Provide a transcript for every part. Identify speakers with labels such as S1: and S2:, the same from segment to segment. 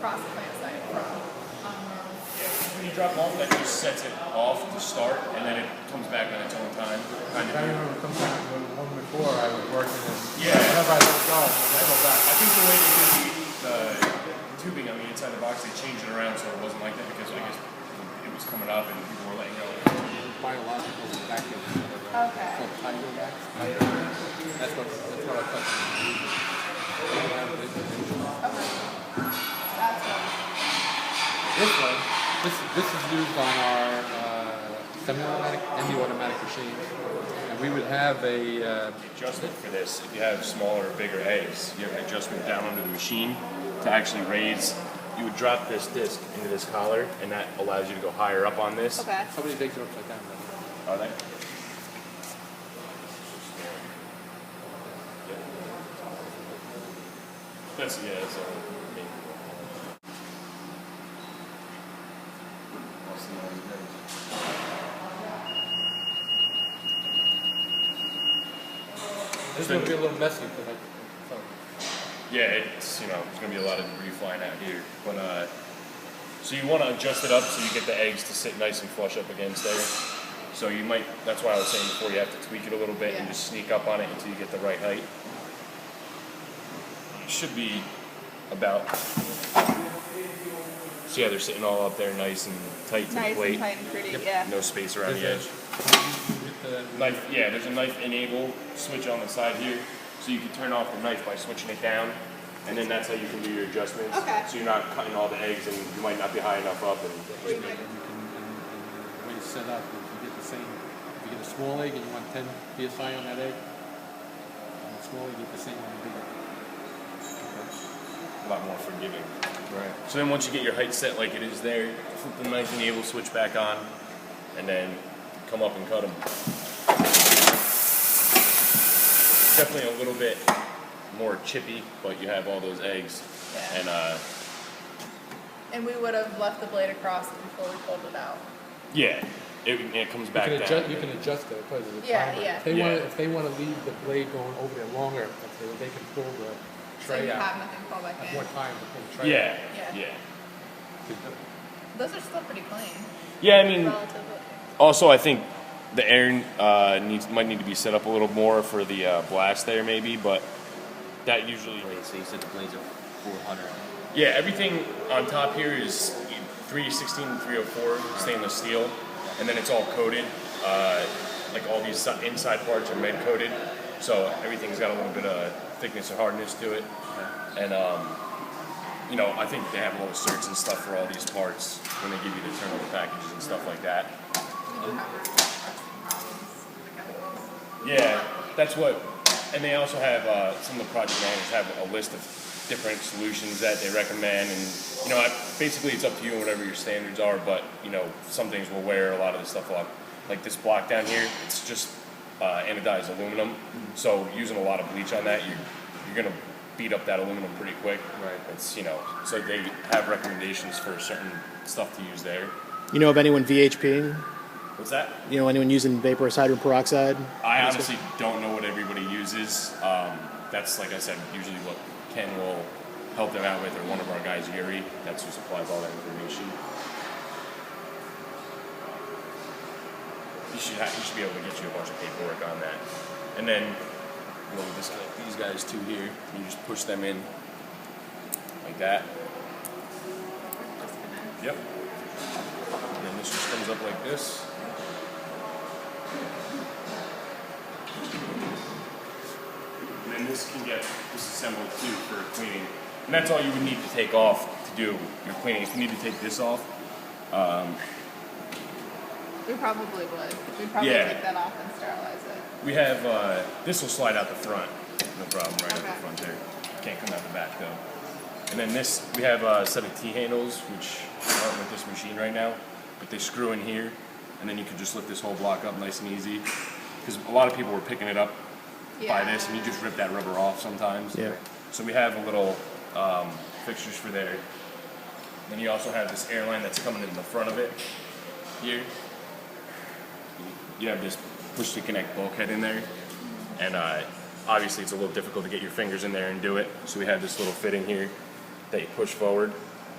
S1: across the plant site from normal.
S2: When you drop off, that just sets it off to start, and then it comes back on its own time.
S3: I remember sometimes when one before I was working and
S2: Yeah.
S3: whenever I let go, I go back.
S2: I think the way they did the tubing on the inside of the box, they changed it around so it wasn't like that because I guess it was coming up and people were letting go.
S3: Biological vacuum.
S1: Okay.
S3: It's called Tiger Vac. That's what I touch.
S1: Okay. That's what.
S3: This one, this is used on our semi-automatic and the automatic machines. And we would have a
S2: Adjustment for this, if you have smaller or bigger eggs, you have an adjustment down under the machine to actually raise. You would drop this disc into this collar, and that allows you to go higher up on this.
S1: Okay.
S3: somebody takes it upside down.
S2: Are they? That's that's
S3: This is going to be a little messy because
S2: yeah, it's there's gonna be a lot of debris flying out here, but so you want to adjust it up so you get the eggs to sit nice and flush up against there. So you might. That's why I was saying before you have to tweak it a little bit and just sneak up on it until you get the right height. It should be about. So yeah, they're sitting all up there nice and tight to the
S1: Nice
S2: plate.
S1: and tight and pretty, yeah.
S2: No space around the
S3: There's
S2: edge. Knife, yeah, there's a knife enable switch on the side here, so you can turn off the knife by switching it down, and then that's how you can do your adjustments.
S1: Okay.
S2: So you're not cutting all the eggs, and you might not be high enough up. And
S3: the way it's set up, if you get the same, if you get a small egg and you want 10 psi on that egg, on the small you get the same on the big egg.
S2: a lot more forgiving.
S3: Right.
S2: So then once you get your height set like it is there, flip the knife enable switch back on, and then come up and cut them. Definitely a little bit more chippy, but you have all those eggs,
S1: Yeah. And we would have left the blade across before we pulled it out.
S2: yeah, it comes back
S3: You
S2: down.
S3: can adjust it. Because of the
S1: Yeah,
S3: timer.
S1: yeah.
S3: If they want to leave the blade going over there longer, they can pull the
S1: So
S3: tray
S1: you
S3: out.
S1: have nothing fall back
S3: Have
S1: in.
S3: more time to pull the tray
S2: Yeah,
S1: Yeah.
S2: yeah.
S1: Those are still pretty clean.
S2: Yeah, I mean,
S1: Relatively.
S2: also I think the air might need to be set up a little more for the blast there maybe, but that usually...
S4: So you said the blades are 400.
S2: Yeah, everything on top here is 316 and 304 stainless steel, and then it's all coated. Like all these inside parts are med coated, so everything's got a little bit of thickness and hardness to it. And I think they have little certs and stuff for all these parts when they give you the turnover packages and stuff like that. Yeah, that's what. And they also have some of the project managers have a list of different solutions that they recommend, and basically it's up to you and whatever your standards are. But some things will wear a lot of the stuff off. Like this block down here, it's just anodized aluminum. So using a lot of bleach on that, you're gonna beat up that aluminum pretty quick.
S3: Right.
S2: It's so they have recommendations for certain stuff to use there.
S5: You know of anyone VHPing?
S2: What's that?
S5: You know anyone using vaporous hydrogen peroxide?
S2: I honestly don't know what everybody uses. That's, like I said, usually what Ken will help them out with, or one of our guys, Yuri. That's who supplies all that information. He should be able to get you a bunch of paperwork on that. And then we'll disconnect these guys too here. You just push them in like that. Yep. And then this just comes up like this. And then this can get disassembled too for cleaning. And that's all you would need to take off to do your cleaning. If you need to take this off,
S1: We probably would. We'd probably take that off and sterilize it.
S2: we have, this will slide out the front. No problem, right out
S1: Okay.
S2: the front there. Can't come out the back though. And then this, we have a set of T-handles, which aren't with this machine right now, but they screw in here, and then you can just lift this whole block up nice and easy. Because a lot of people were picking it up by this, and you just rip that rubber off sometimes.
S5: Yeah.
S2: So we have a little fixtures for there. Then you also have this airline that's coming in the front of it here. You have this push-to-connect bulkhead in there, and obviously it's a little difficult to get your fingers in there and do it. So we have this little fitting here that you push forward,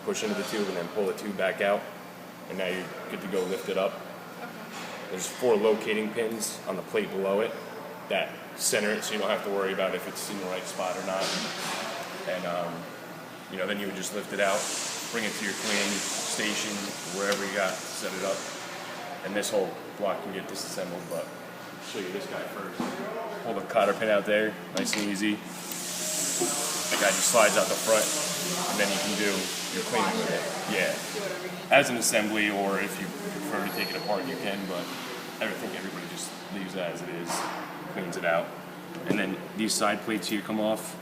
S2: push into the tube, and then pull the tube back out, and now you're good to go lift it up.
S1: Okay.
S2: There's 4 locating pins on the plate below it that center it, so you don't have to worry about if it's in the right spot or not. And then you would just lift it out, bring it to your cleaning station, wherever you got, set it up. And this whole block can get disassembled, but I'll show you this guy first. Pull the cotter pin out there, nice and easy. The guy just slides out the front, and then you can do your cleaning with it. Yeah.
S1: Do whatever you need.
S2: As an assembly, or if you prefer to take it apart, you can, but I think everybody just leaves it as it is, cleans it out. And then these side plates here come off,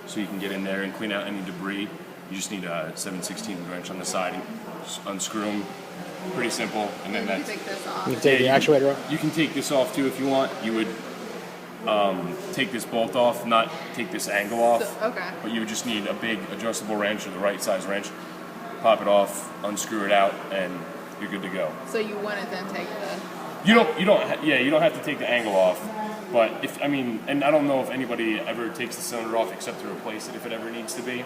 S2: so you can get in there and clean out any debris. You just need a 7/16 wrench on the side and just unscrew them. Pretty simple, and then
S1: You
S2: that's...
S1: take this off.
S5: You can take the actuator off.
S2: You can take this off too if you want. You would take this bolt off, not take this angle off.
S1: Okay.
S2: But you would just need a big adjustable wrench or the right size wrench. Pop it off, unscrew it out, and you're good to go.
S1: So you wouldn't then take the.
S2: You don't have to take the angle off. But and I don't know if anybody ever takes the cylinder off except to replace it if it ever needs to be.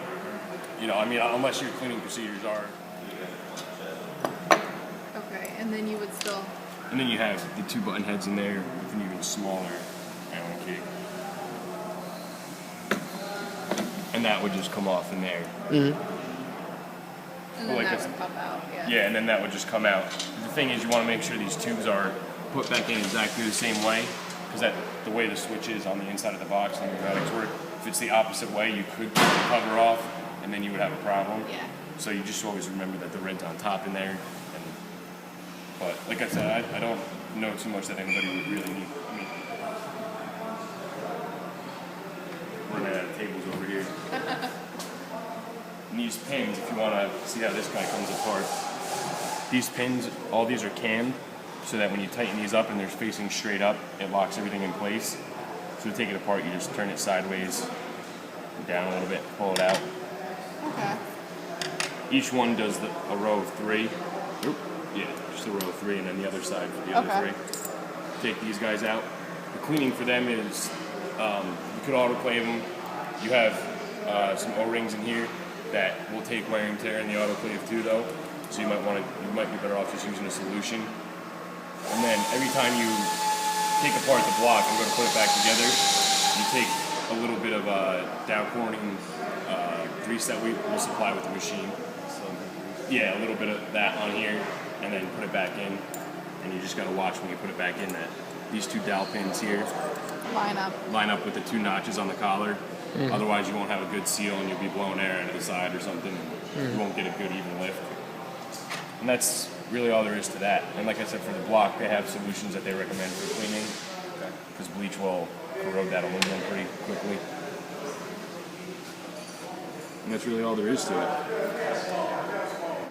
S2: Unless your cleaning procedures are.
S1: Okay, and then you would still.
S2: And then you have the 2 button heads in there with an even smaller Allen key. And that would just come off in there.
S1: And then
S2: like
S1: that
S2: this.
S1: would pop out. Yeah.
S2: Yeah, and then that would just come out. The thing is, you want to make sure these tubes are put back in exactly the same way, because the way the switch is on the inside of the box and the pneumatics work, if it's the opposite way, you could take the cover off, and then you would have a problem.
S1: Yeah.
S2: So you just always remember that the red's on top in there. But like I said, I don't know too much that anybody would really need. Running out of tables over here. And these pins, if you want to see how this guy comes apart, these pins, all these are cammed, so that when you tighten these up and they're facing straight up, it locks everything in place. So to take it apart, you just turn it sideways, down a little bit, pull it out.
S1: Okay.
S2: Each one does a row of 3. Oop, yeah, just a row of 3, and then the other side for the other 3. Take these guys out. The cleaning for them is, you could autoclave them. You have some O-rings in here that will take wear and tear in the autoclave too, though. So you might be better off just using a solution. And then every time you take apart the block and go to put it back together, you take a little bit of Dow Corning grease that we will supply with the machine. Yeah, a little bit of that on here, and then put it back in. And you just gotta watch when you put it back in that these 2 dowel pins here
S1: Line up
S2: with the 2 notches on the collar. Otherwise, you won't have a good seal, and you'll be blowing air into the side or something, and you won't get a good even lift. And that's really all there is to that. And like I said, for the block, they have solutions that they recommend for cleaning, because bleach will corrode that aluminum pretty quickly. And that's really all there is to it.